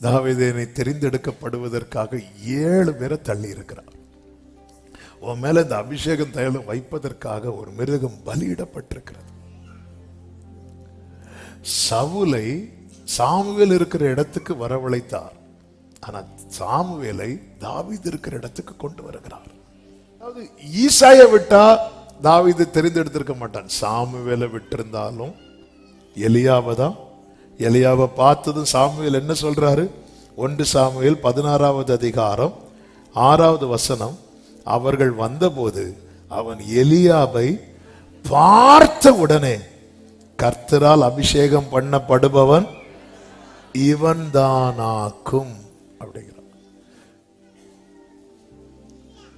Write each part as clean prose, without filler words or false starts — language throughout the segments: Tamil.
தாவீதை தெரிந்தெடுக்கப்படுவதற்காக 7 பேரை தள்ளி இருக்கிறார். உன் மேல இந்த அபிஷேகம் தைலம் வைப்பதற்காக ஒரு மிருகம் பலியிடப்பட்டிருக்கிறது. சவுலை சாமுவேல் இருக்கிற இடத்துக்கு வரவழைத்தார். ஆனா சாமுவேலை தாவீது இருக்கிற இடத்துக்கு கொண்டு வருகிறார். அதாவது ஈசாயை விட்டா தாவீது தெரிந்தெடுத்திருக்க மாட்டான். சாமுவேலை விட்டிருந்தாலும் எலியாவை பார்த்ததும் சாமுவேல் என்ன சொல்றாரு? 1 சாமுவேல் 16வது அதிகாரம் 6வது வசனம். அவர்கள் வந்தபோது அவன் எலியாவை பார்த்த உடனே, கர்த்தரால் அபிஷேகம் பண்ணப்படுபவன் இவன் தானாக்கும் அப்படிங்கிறார்.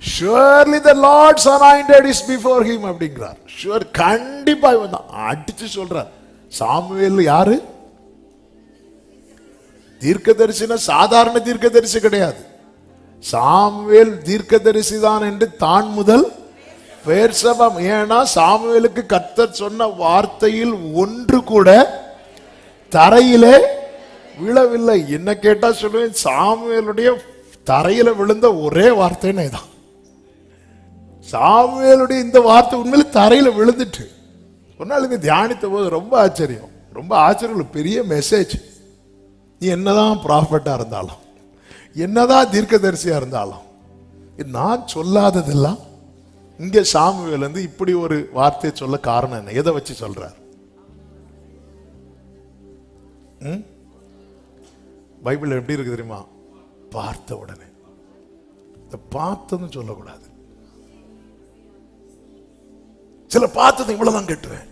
Surely the Lord's anointed is before him அப்படிங்கிறார். ஷுவர், கண்டிப்பா இவன் தான் அடிச்சு சொல்றார். சாமுவேல் யாரு? தீர்க்கதரிசினா சாதாரண தீர்க்கதரிசி கிடையாது. சாமுவேல் தீர்க்கதரிசி தான் என்று தான் முதல் பெயர்சபம். ஏன்னா சாமுவேலுக்கு கர்த்தர் சொன்ன வார்த்தையில் ஒன்று கூட தரையிலே விழவில்லை. என்ன கேட்டா சொல்லுவேன், சாமுவேலுடைய தரையில விழுந்த ஒரே வார்த்தைன்னு தான். சாமுவேலுடைய இந்த வார்த்தை உண்மையில தரையில விழுந்துட்டு ஒரு நாளுக்கு தியானித்த போது ரொம்ப ஆச்சரியம். பெரிய மெசேஜ். நீ என்னதான் ப்ராஃபட்டா இருந்தாலும், என்னதான் தீர்க்கதரிசியா இருந்தாலும், நான் சொல்லாததெல்லாம் இங்க சாமுவேல் வந்து இப்படி ஒரு வார்த்தையை சொல்ல காரணம் என்ன? எதை வச்சு சொல்றார்? பைபிள் எப்படி இருக்கு தெரியுமா? பார்த்த உடனே. பார்த்ததும் சொல்லக்கூடாது. சில பார்த்தது இவ்வளவுதான் கேட்டுவேன்,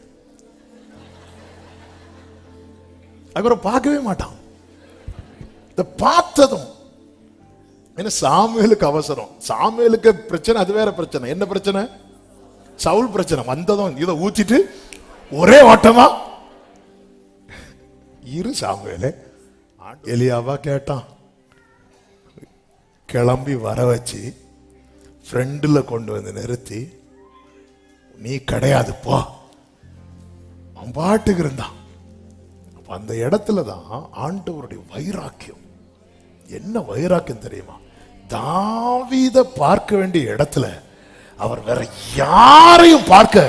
அப்புறம் பார்க்கவே மாட்டான். இந்த பார்த்ததும் என்ன? சாமுவேலுக்கு அவசரம். சாமுவேலுக்கு பிரச்சனை, அது வேற பிரச்சனை. என்ன பிரச்சனை? சவுல் பிரச்சனை. வந்ததும் இதை ஊத்திட்டு ஒரே ஓட்டமா இரு சாமுவேலே. எலியாவா கேட்டான். கிளம்பி வர வச்சு ஃப்ரெண்டில் கொண்டு வந்து நிறுத்தி, நீ கிடையாது போ, அவன் பாட்டுக்கு இருந்தான். அந்த இடத்துல தான் ஆண்டவருடைய வைராக்கியம். என்ன வைராக்கியம் தெரியுமா? தாவீதை பார்க்க வேண்டிய இடத்துல அவர் வேற யாரையும் பார்க்க